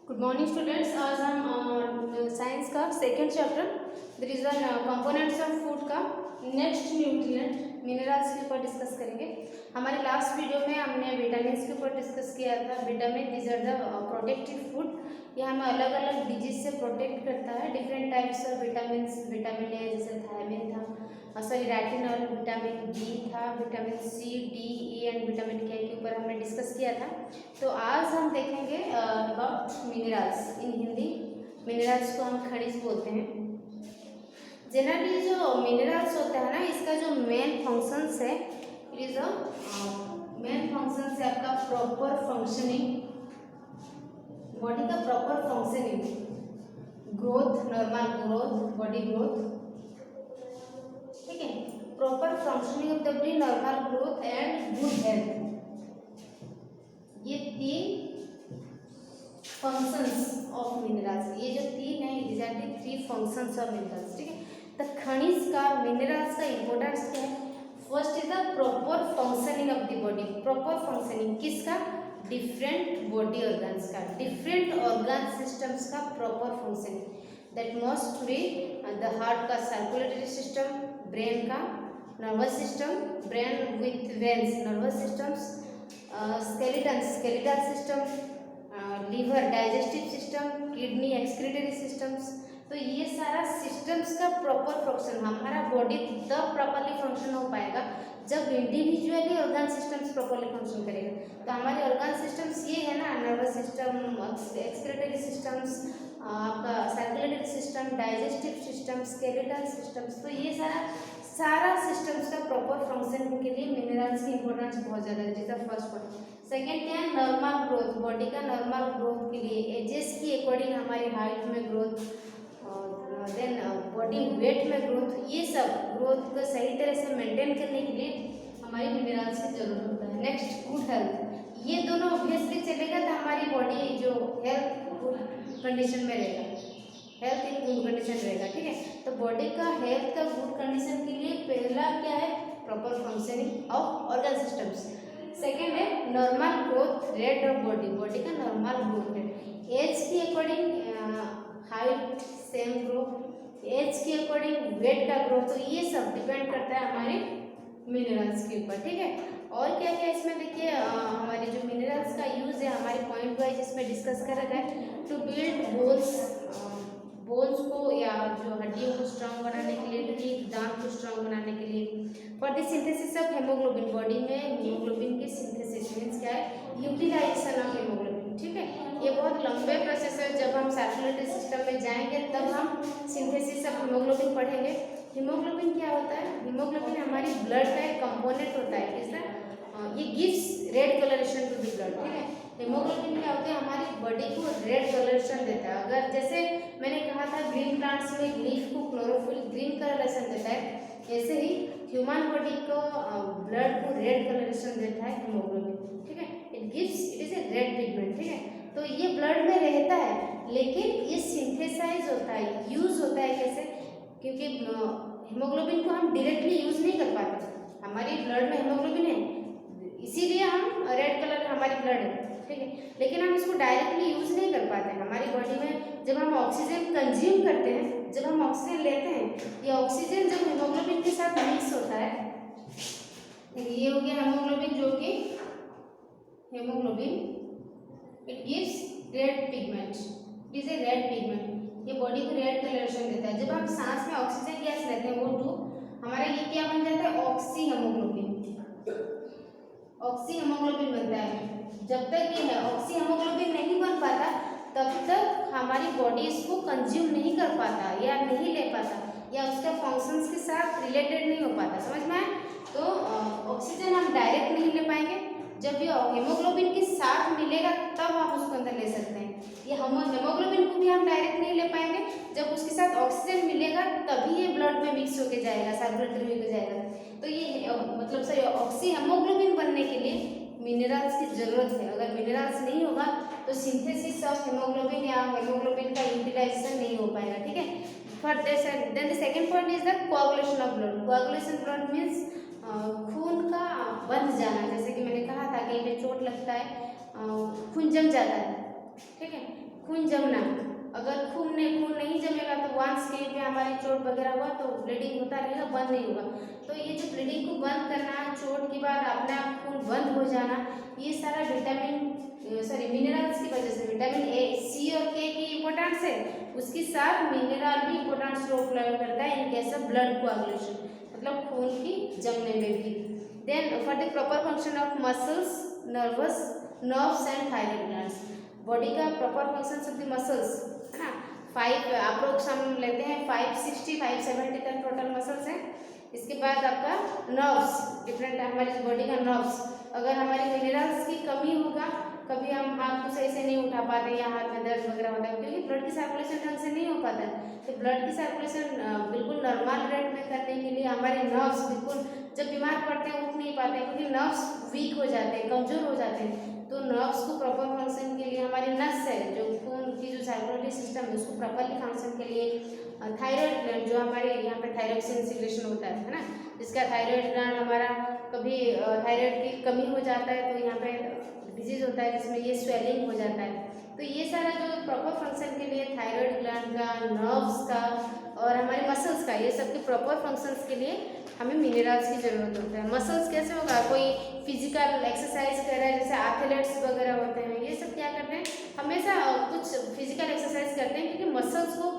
Good morning students. आज हम science का second chapter the reason components of food का नेक्स्ट न्यूट्रिएंट मिनरल्स के ऊपर डिस्कस करेंगे। हमारे लास्ट वीडियो में हमने विटामिन के ऊपर डिस्कस किया था। Vitamin these are the protective food, ये हमें अलग अलग डिजीज से प्रोटेक्ट करता है। Different types of vitamin, vitamin A जैसे थायमिन था, सॉरी रेटिनॉल, विटामिन डी था, vitamin C, D, E and vitamin के ऊपर हमने डिस्कस किया था। तो आज हम देखेंगे about minerals. In Hindi minerals को हम खनिज बोलते हैं। जनरली जो मिनरल्स होता है ना, इसका जो मेन फंक्शंस है, it is a main functions है आपका प्रॉपर फंक्शनिंग, बॉडी का proper functioning, growth, normal growth, body growth, ठीक है, proper functioning of the body, normal growth and good health. ये तीन फंक्शंस ऑफ मिनरल्स, ये जो तीन है, these are the three functions of minerals, ठीक है। तो खनिज का, मिनरल्स का इंपॉर्टेंस क्या है? First is the proper functioning of the body. Proper functioning किसका? डिफरेंट बॉडी ऑर्गन्स का, डिफरेंट ऑर्गन सिस्टम्स का proper functioning. That must be the heart का सर्कुलेटरी सिस्टम, ब्रेन का nervous system, brain with veins, nervous systems, skeleton, skeletal system, liver digestive system, kidney excretory systems. तो ये सारा systems का proper function, हमारा body तब properly function हो पाएगा जब individually organ systems properly function करेगा। तो हमारे ऑर्गन सिस्टम्स ये है ना, नर्वस सिस्टम, एक्सक्रीटरी सिस्टम्स, आपका circulatory system, digestive system, skeletal systems. तो ये सारा सिस्टम्स का प्रॉपर फंक्शन के लिए मिनरल्स की इंपॉर्टेंस बहुत ज़्यादा है। जैसा फर्स्ट पॉइंट। सेकेंड क्या है? नॉर्मल ग्रोथ, बॉडी का नॉर्मल ग्रोथ के लिए, एजेस की अकॉर्डिंग हमारी हाइट में ग्रोथ, देन बॉडी वेट में ग्रोथ, ये सब ग्रोथ को सही तरह से मेंटेन करने के लिए हमारी मिनरल्स की जरूरत होता है। नेक्स्ट गुड हेल्थ, ये दोनों ऑब्वियसली चलेगा तो हमारी बॉडी जो हेल्थ गुड कंडीशन में रहेगा, हेल्थ इन गुड कंडीशन रहेगा, ठीक है। तो बॉडी का हेल्थ का गुड कंडीशन के लिए पहला क्या है? Proper functioning of organ systems. Second है normal growth rate of body, body का नॉर्मल ग्रोथ रेट, एज के according height same growth, age के अकॉर्डिंग वेट का ग्रोथ। तो ये सब डिपेंड करता है हमारे मिनरल्स के ऊपर, ठीक है। और क्या क्या इसमें देखिए, हमारे जो मिनरल्स का यूज है हमारे पॉइंट वाइज इसमें डिस्कस कर रखा है। टू बिल्ड बोन्स, बोन्स को या जो हड्डियों को स्ट्रांग बनाने के लिए, टीथ दांत को स्ट्रांग बनाने के लिए। For the synthesis of haemoglobin, body में हीमोग्लोबिन की सिंथेसिस मीन्स क्या है? यूटिलाइजेशन ऑफ हेमोग्लोबिन, ठीक है। ये बहुत लंबे प्रोसेस है, जब हम सर्कुलेटरी सिस्टम में जाएंगे तब हम सिंथेसिस ऑफ हीमोग्लोबिन पढ़ेंगे। हीमोग्लोबिन क्या होता है? हीमोग्लोबिन हमारी ब्लड का एक कंपोनेंट होता है, इसका ये gives red colouration to the blood, ठीक है। हेमोग्लोबिन क्या होता है? हमारी बॉडी को रेड कलरेशन देता है। अगर जैसे मैंने कहा था ग्रीन प्लांट्स में लीफ को क्लोरोफिल ग्रीन कलरेशन देता है, ऐसे ही ह्यूमन बॉडी को ब्लड को रेड कलरेशन देता है हेमोग्लोबिन, ठीक है। It is a red pigment, ठीक है। तो ये ब्लड में रहता है, लेकिन ये सिंथेसाइज होता है, यूज होता है कैसे? क्योंकि हेमोग्लोबिन को हम डायरेक्टली यूज नहीं कर पाते, हमारी ब्लड में हेमोग्लोबिन है इसीलिए हम रेड कलर हमारी ब्लड है, ठीक है। लेकिन हम इसको डायरेक्टली यूज नहीं कर पाते हैं। हमारी बॉडी में जब हम ऑक्सीजन कंज्यूम करते हैं, जब हम ऑक्सीजन लेते हैं, ये ऑक्सीजन जब हेमोग्लोबिन के साथ मिक्स होता है, ये हो गया हेमोग्लोबिन, जो कि haemoglobin it gives red pigment, it is a red pigment, ये बॉडी को रेड कलरेशन देता है। जब हम सांस में ऑक्सीजन गैस लेते हैं, वो टू हमारा ये क्या बन जाता है? ऑक्सी हेमोग्लोबिन, ऑक्सी हेमोग्लोबिन बनता है। जब तक ये है ऑक्सी हेमोग्लोबिन नहीं बन पाता, तब तक हमारी बॉडी इसको कंज्यूम नहीं कर पाता या नहीं ले पाता, या उसका फंक्शंस के साथ रिलेटेड नहीं हो पाता, समझ में आए? तो ऑक्सीजन हम डायरेक्ट नहीं ले पाएंगे, जब ये हेमोग्लोबिन के साथ मिलेगा तब हम उसको अंदर ले सकते हैं। ये हेमोग्लोबिन को भी हम डायरेक्ट नहीं ले पाएंगे, जब उसके साथ ऑक्सीजन मिलेगा तभी ये ब्लड में मिक्स होके जाएगा, सर्कुलेटरी होके जाएगा। तो ये मतलब सही ऑक्सी हेमोग्लोबिन बनने के लिए मिनरल्स की जरूरत है। अगर मिनरल्स नहीं होगा तो सिंथेसिस ऑफ हेमोग्लोबिन या हेमोग्लोबिन का यूटिलाइजेशन नहीं हो पाएगा, ठीक है। For this then the second point is the coagulation of blood. Coagulation blood means खून का बंध जाना। जैसे कि मैंने कहा था कहीं पे चोट लगता है, खून जम जाता है, ठीक है। खून जमना, अगर खून नहीं जमेगा तो वंस कहीं पे हमारी चोट वगैरह हुआ तो ब्लीडिंग होता रहेगा, बंद नहीं होगा। तो ये जो ब्लीडिंग को बंद करना, चोट के बाद अपने आप खून बंद हो जाना, ये सारा मिनरल्स की वजह से, विटामिन ए, सी और के की इम्पोर्टेंस है, उसके साथ मिनरल भी इम्पोर्टेंस रोल प्ले करता है in case of blood coagulation, मतलब खून की जमने में भी। Then for the proper function of muscles, nerves and thyroid glands, body का proper function of the muscles है ना, 5 अप्रोक्स हम लेते हैं 560 570 तक टोटल मसल्स हैं। इसके बाद आपका नर्व्स, डिफरेंट हमारी बॉडी का नर्व्स, अगर हमारे मिनरल्स की कमी होगा, कभी हम हाथ को सही से नहीं उठा पाते या हाथ में दर्द वगैरह होता है क्योंकि ब्लड की सर्कुलेशन ढंग से नहीं हो पाता है। तो ब्लड की सर्कुलेशन बिल्कुल नॉर्मल रेट में करने के लिए हमारे नर्व्स बिल्कुल, जब बीमार पड़ते हैं उठ नहीं पाते हैं क्योंकि नर्व्स वीक हो जाते हैं, कमजोर हो जाते हैं। तो नर्व्स को प्रॉपर फंक्शन के लिए हमारी नस है जो खून की जो सर्कुलेटरी सिस्टम है उसको प्रॉपरली फंक्शन के लिए थायराइड ग्लैंड, जो हमारे यहाँ पे थायरॉक्सिन सिक्रेशन होता है ना, जिसका थायराइड ग्लैंड हमारा कभी थायराइड की कमी हो जाता है तो यहाँ पे डिजीज होता है जिसमें ये स्वेलिंग हो जाता है। तो ये सारा जो प्रॉपर फंक्शन के लिए थायराइड ग्लैंड का, नर्व्स का और हमारे मसल्स का, ये सब के प्रॉपर फंक्शंस के लिए हमें मिनरल्स की जरूरत होता है। मसल्स कैसे होगा, कोई फिजिकल एक्सरसाइज कर रहा है जैसे एथलीट्स वगैरह होते हैं, ये सब क्या करते हैं, हमेशा कुछ फिजिकल एक्सरसाइज करते हैं क्योंकि मसल्स को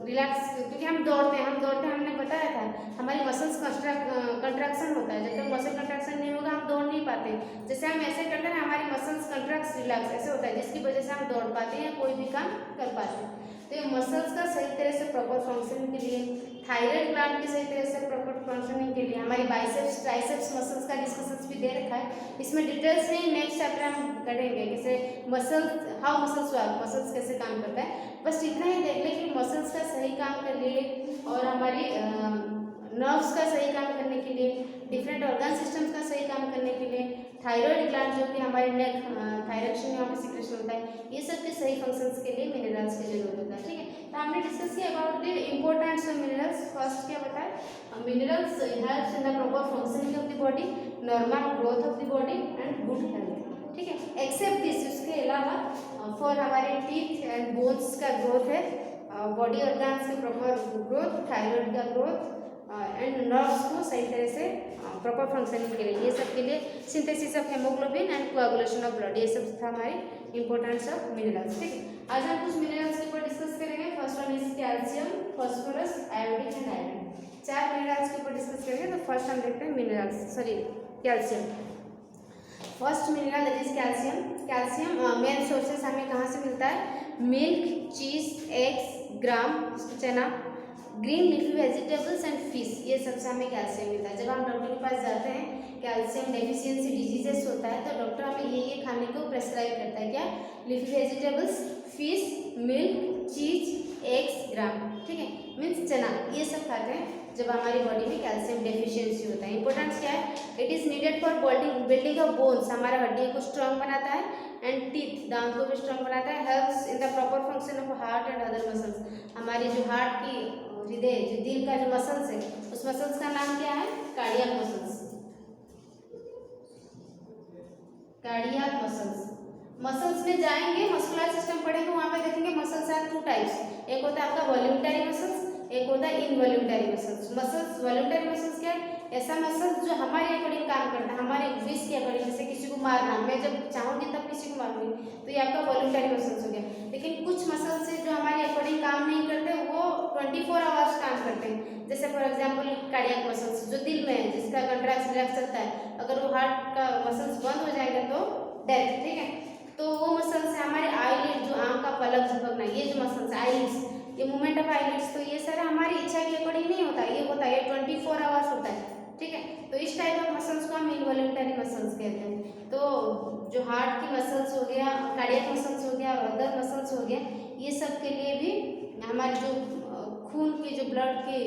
रिलैक्स, क्योंकि हम दौड़ते हैं हमने बताया था हमारी मसल्स कंट्रैक्शन होता है, जब तक मसल कंट्रैक्शन नहीं होगा हम दौड़ नहीं पाते। जैसे हम ऐसे करते हैं ना, हमारी मसल्स कंट्रैक्ट रिलैक्स ऐसे होता है जिसकी वजह से हम दौड़ पाते हैं या कोई भी काम कर पाते हैं। तो ये मसल्स का सही तरह से प्रॉपर फंक्शन के लिए, थायराइड ग्लैंड की सही तरह से प्रॉपर फंक्शनिंग के लिए, हमारी बाइसेप्स ट्राइसेप्स मसल्स का डिस्कशंस भी दे रखा है, इसमें डिटेल्स में नेक्स्ट चैप्टर हम करेंगे कैसे हाउ मसल्स वर्क, मसल्स कैसे काम करता है। बस इतना ही देख लें कि मसल्स का सही काम के लिए और हमारी नर्व्स का सही काम करने के लिए, डिफरेंट ऑर्गन सिस्टम्स का सही काम करने के लिए, थायराइड ग्लैंड जो कि हमारे नेक थायरॉक्सिन यहाँ पे सिक्रेशन होता है, ये सब के सही फंक्शंस के लिए मिनरल्स की जरूरत होता है। ठीक है, तो हमने डिस्कस किया about the importance of minerals. First क्या बताया, minerals helps in the proper functioning of the body, normal growth of the body and good health. ठीक है, एक्सेप्ट दिस, उसके अलावा फॉर हमारे टीथ एंड बोन्स का ग्रोथ है, बॉडी ऑर्गन्स के प्रॉपर ग्रोथ, थायराइड का ग्रोथ एंड नर्व्स को सही तरह से प्रॉपर फंक्शनिंग के लिए, ये सब के लिए synthesis of haemoglobin and coagulation of blood, ये सब था हमारे इंपॉर्टेंस ऑफ मिनरल्स। ठीक है, आज हम कुछ मिनरल्स के ऊपर डिस्कस करेंगे। First one is calcium, phosphorus, iodine and iron. 4 minerals के ऊपर डिस्कस करेंगे। तो फर्स्ट हम देखते हैं calcium. First mineral that is calcium. Calcium main sources हमें कहाँ से मिलता है, मिल्क, चीज, एग्स, ग्राम, चना, green leafy vegetables and fish, ये सबसे हमें कैल्शियम मिलता है। जब हम डॉक्टर के पास जाते हैं, कैल्शियम डेफिशिएंसी डिजीजेस होता है तो डॉक्टर हमें ये खाने को प्रेस्क्राइब करता है, क्या, लीफी वेजिटेबल्स, फिश, मिल्क, चीज, एग्स, ग्राम। ठीक है, मीन्स चना, ये सब खाते हैं जब हमारी बॉडी में कैल्शियम डेफिशिएंसी होता है। इंपॉर्टेंस क्या है, it is needed for building of bones, हमारा हड्डियों को स्ट्रॉन्ग बनाता है, एंड टीथ, दांत को भी स्ट्रॉन्ग बनाता है, helps in the proper function of heart and other muscles, हमारी जो हार्ट की, हृदय, जो दिल का जो मसल्स है, उस मसल्स का नाम क्या है, कार्डियक मसल्स। कार्डियक मसल्स में जाएंगे, मस्कुलर सिस्टम पढ़ेंगे, वहां पे देखेंगे मसल्स आर 2 टाइप्स, एक होता है आपका वॉल्यूंटरी मसल्स, एक होता है इनवॉल्यूंटरी मसल्स। वॉल्यूंटरी मसल्स क्या है, ऐसा मसल्स जो हमारे अकॉर्डिंग काम करता है, हमारे विश के अकॉर्डिंग, जैसे किसी को मारना, मैं जब चाहूंगी तब किसी को मारूंगी, तो ये आपका वॉल्यूंटरी मसल्स हो गया। लेकिन कुछ मसल्स है जो हमारे अकॉर्डिंग काम नहीं करते, वो 24 आवर्स काम करते हैं। जैसे फॉर एग्जाम्पल कार्डियक मसल्स जो दिल में है, जिसका कंट्रैक्ट रिलैक्स चलता है, अगर वो हार्ट का मसल्स बंद हो जाएगा तो डेथ। ठीक है, तो वो मसल्स है हमारे आईलिड, जो आंख का पलक झपकना, ये जो मसल्स आईलिड्स, ये मूवमेंट ऑफ आईलिड्स, तो ये सारा हमारी इच्छा के अकॉर्डिंग नहीं होता, ये होता है 24 आवर्स होता है। ठीक है, तो इस टाइप ऑफ मसल्स को हम इनवॉल्यूंटरी मसल्स कहते हैं। तो जो हार्ट की मसल्स हो गया, कार्डियक मसल्स हो गया और अदर मसल्स हो गया, ये सब के लिए भी हमारे जो खून की, जो ब्लड के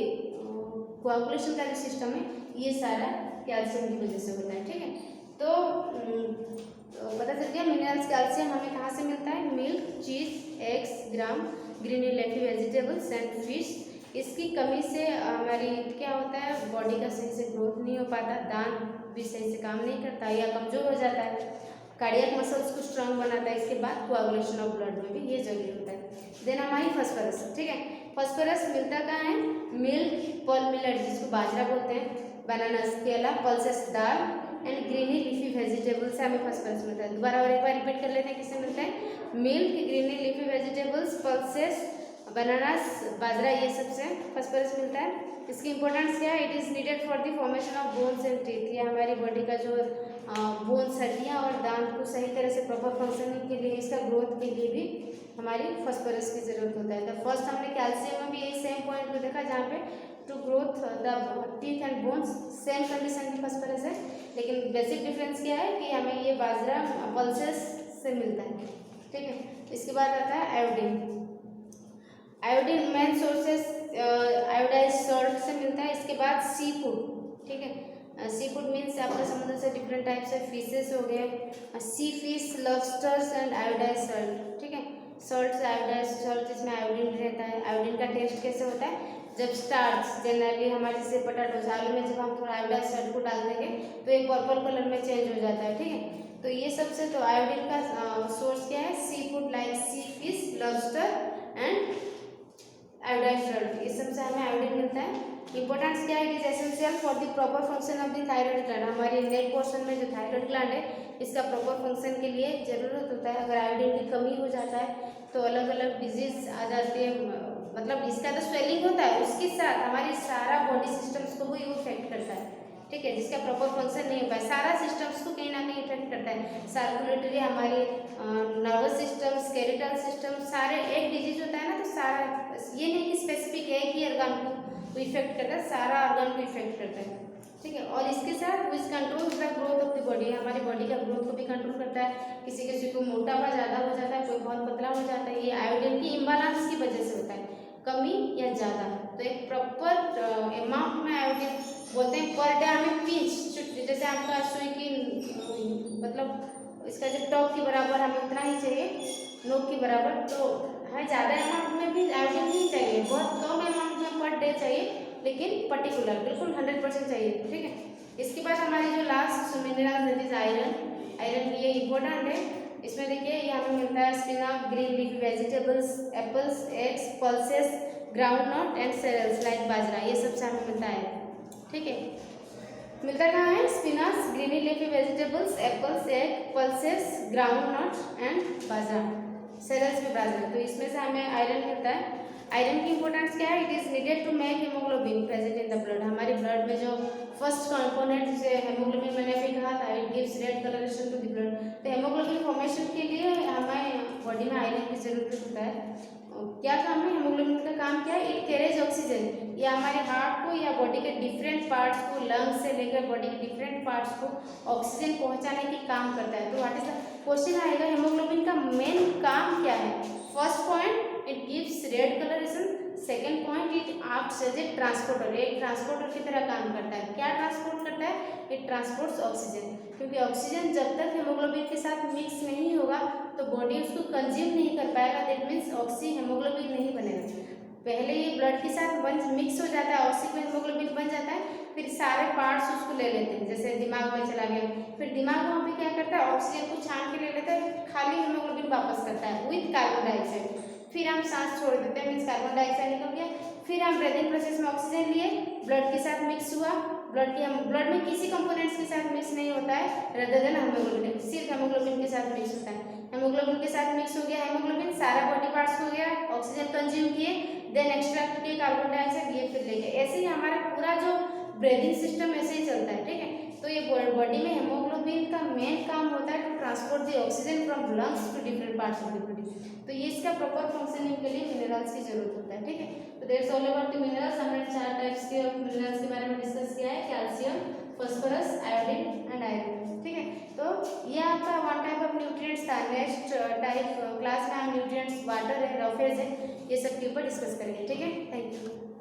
कोआगुलेशन का जो सिस्टम है, ये सारा कैल्शियम की वजह से होता है। ठीक है, तो पता चल गया मिनरल्स, कैल्शियम हमें कहाँ से मिलता है, मिल्क, चीज, eggs, gram, green leafy vegetables and fish. इसकी कमी से हमारी क्या होता है, बॉडी का सही से ग्रोथ नहीं हो पाता, दांत भी सही से काम नहीं करता या कमजोर हो जाता है, कार्डियक मसल्स को स्ट्रांग बनाता है, इसके बाद कोआगुलेशन ऑफ ब्लड में भी ये जरूरी होता है। देन हमारी फास्फोरस, ठीक है, फास्फोरस मिलता कहाँ है, मिल्क, पल्प मिलेट जिसको बाजरा बोलते हैं, बनानास, केला, पल्सेस दाल एंड ग्रीनी लीफी वेजिटेबल से हमें फास्फोरस मिलता है। दोबारा और एक बार रिपीट कर लेते हैं, किससे मिलता है, milk, greeny leafy vegetables, pulses, bananas, bajra, ये सबसे फास्फोरस मिलता है। इसकी इंपॉर्टेंस क्या है, it is needed for the formation of bones and teeth. ये हमारी बॉडी का जो बोन्स, हड्डियाँ और दांत को सही तरह से प्रॉपर फंक्शनिंग के लिए, इसका ग्रोथ के लिए भी हमारी फास्फोरस की जरूरत होता है। तो फर्स्ट हमने कैल्शियम में भी यही सेम पॉइंट को देखा, जहाँ पे to growth the teeth and bones same condition की फास्फोरस है, लेकिन बेसिक डिफरेंस क्या है कि हमें ये बाजरा पल्सेस से मिलता है, ठीक है। इसके बाद आता है iodine. Iodine main sources iodise salt से मिलता है। इसके बाद सी फूड, ठीक है, सी फूड मीन्स आपका समुद्र से डिफरेंट टाइप से फिशेस हो गए, sea fish, lobsters and iodise salt, ठीक है, सॉल्ट से आयोडाइज सॉल्ट जिसमें आयोडीन रहता है। आयोडीन का टेस्ट कैसे होता है, जब स्टार्च जनरली हमारे जैसे पोटैटोस, आलू में जब हम थोड़ा आयोडाइज सॉल्ट को डाल देंगे तो एक पर्पल कलर में चेंज हो जाता है, ठीक है। तो ये सबसे, तो आयोडीन का सोर्स क्या है, sea food like sea fish, lobster and iodise salt, इस सबसे हमें आयोडीन मिलता है। इंपॉर्टेंस क्या है, it is essential for the proper function of the thyroid gland. हमारे नेक पोर्शन में जो थायराइड ग्लैंड है, इसका प्रॉपर फंक्शन के लिए जरूरत होता है। अगर आयोडीन की कमी हो जाता है तो अलग अलग डिजीज आ जाती है, मतलब इसका तो स्वेलिंग होता है, उसके साथ हमारी सारा बॉडी सिस्टम्स को भी इफेक्ट करता है, ठीक है, जिसका प्रॉपर फंक्शन नहीं हो पाए, सारा सिस्टम्स को कहीं ना कहीं इफेक्ट करता है। सर्कुलेटरी, हमारी नर्वस सिस्टम, स्केलेटल सिस्टम, सारे, एक डिजीज होता है ना तो सारा, ये नहीं कि स्पेसिफिक है कि ऑर्गन को इफेक्ट करता है, सारा ऑर्गन को इफेक्ट करता है, ठीक है। और इसके साथ विच controls the growth of the body, हमारी बॉडी का ग्रोथ को भी कंट्रोल करता है। किसी किसी को मोटापा ज़्यादा हो जाता है, कोई बहुत पतला हो जाता है, ये आयोडीन की इम्बालांस की वजह से होता है, कमी या ज़्यादा। तो एक प्रॉपर अमाउंट में आयोडीन बोलते हैं पर डे हमें पिंच, जैसे आपका सुई की मतलब इसका जो टॉप के बराबर हमें उतना ही चाहिए, नोक के बराबर, तो हमें ज़्यादा अमाउंट में भी आयोडीन नहीं चाहिए, बहुत कम अमाउंट में पर डे चाहिए, लेकिन पर्टिकुलर बिल्कुल 100% चाहिए, ठीक है। इसके बाद हमारी जो last mineral that is iron, iron ये इम्पोर्टेंट है। इसमें देखिए ये हमें मिलता है spinach, green leafy vegetables, apples, eggs, pulses, ground nut and cereals like bajra, ये सबसे हमें मिलता है, ठीक है। मिलता कहाँ है, spinach, greeny leafy vegetables, apples, egg, pulses, ground nut and bajra, cereals में बाजरा, तो इसमें से हमें आयरन मिलता है। आयरन की इंपॉर्टेंस क्या है, it is needed to make haemoglobin present in the blood. हमारे ब्लड में जो फर्स्ट कंपोनेंट जिसे हेमोग्लोबिन मैंने अभी कहा था, it gives red colouration to the blood. तो हेमोग्लोबिन फॉर्मेशन के लिए हमें बॉडी में आयरन की जरूरत होता है। क्या काम है हेमोग्लोबिन का, काम क्या है, इट कैरेज ऑक्सीजन, ये हमारे हार्ट को या बॉडी के डिफरेंट पार्ट्स को, लंग्स से लेकर बॉडी के डिफरेंट पार्ट्स को ऑक्सीजन पहुंचाने के काम करता है। तो व्हाट इज द क्वेश्चन आएगा, हेमोग्लोबिन का मेन काम क्या है। First point, it gives red colouration. Second point, it acts as a transporter, एक ट्रांसपोर्टर की तरह काम करता है। क्या ट्रांसपोर्ट करता है, इट ट्रांसपोर्ट्स ऑक्सीजन, क्योंकि ऑक्सीजन जब तक हेमोग्लोबिन के साथ मिक्स नहीं होगा तो बॉडी उसको कंज्यूम नहीं कर पाएगा, दैट मीन्स ऑक्सी हेमोग्लोबिन नहीं बनेगा। पहले ये ब्लड के साथ मिक्स हो जाता है, ऑक्सी हेमोग्लोबिन बन जाता है, फिर सारे पार्ट्स उसको ले लेते हैं, जैसे दिमाग में चला गया, फिर दिमाग वहाँ पे क्या करता है, ऑक्सीजन को छान के ले लेता है, खाली हेमोग्लोबिन वापस करता है विथ कार्बन डाइऑक्साइड, फिर हम सांस छोड़ देते हैं, मीन्स कार्बन डाइऑक्साइड निकल गया, फिर हम ब्रीदिंग प्रोसेस में ऑक्सीजन लिए, ब्लड के साथ मिक्स हुआ, ब्लड में किसी कंपोनेंट्स के साथ मिक्स नहीं होता है रेदर देन हेमोग्लोबिन, सिर्फ हेमोग्लोबिन के साथ मिक्स होता है। हेमोग्लोबिन के साथ मिक्स हो गया हेमोग्लोबिन, सारा बॉडी पार्ट्स हो गया, ऑक्सीजन कंज्यूम किए, देन एक्सट्रैक्ट किए कार्बन डाइऑक्साइड, ये फिर ले गए। ऐसे ही हमारा पूरा जो ब्रीदिंग सिस्टम ऐसे ही चलता है, ठीक है। तो ये बॉडी में हेमोग्लोबिन का मेन काम होता है to transport the oxygen from lungs to different parts of the body. तो ये इसका प्रॉपर फंक्शनिंग के लिए मिनरल्स की जरूरत होता है, ठीक है। तो that's all about the minerals. हमने 4 टाइप्स के मिनरल्स के बारे में डिस्कस किया है, calcium, phosphorus, iodine and iron, ठीक है। तो ये आपका वन टाइप ऑफ न्यूट्रिएंट्स था। नेक्स्ट टाइप क्लास में हम न्यूट्रिएंट्स, वाटर है, रफेज है, ये सब के ऊपर डिस्कस करेंगे, ठीक है। Thank you.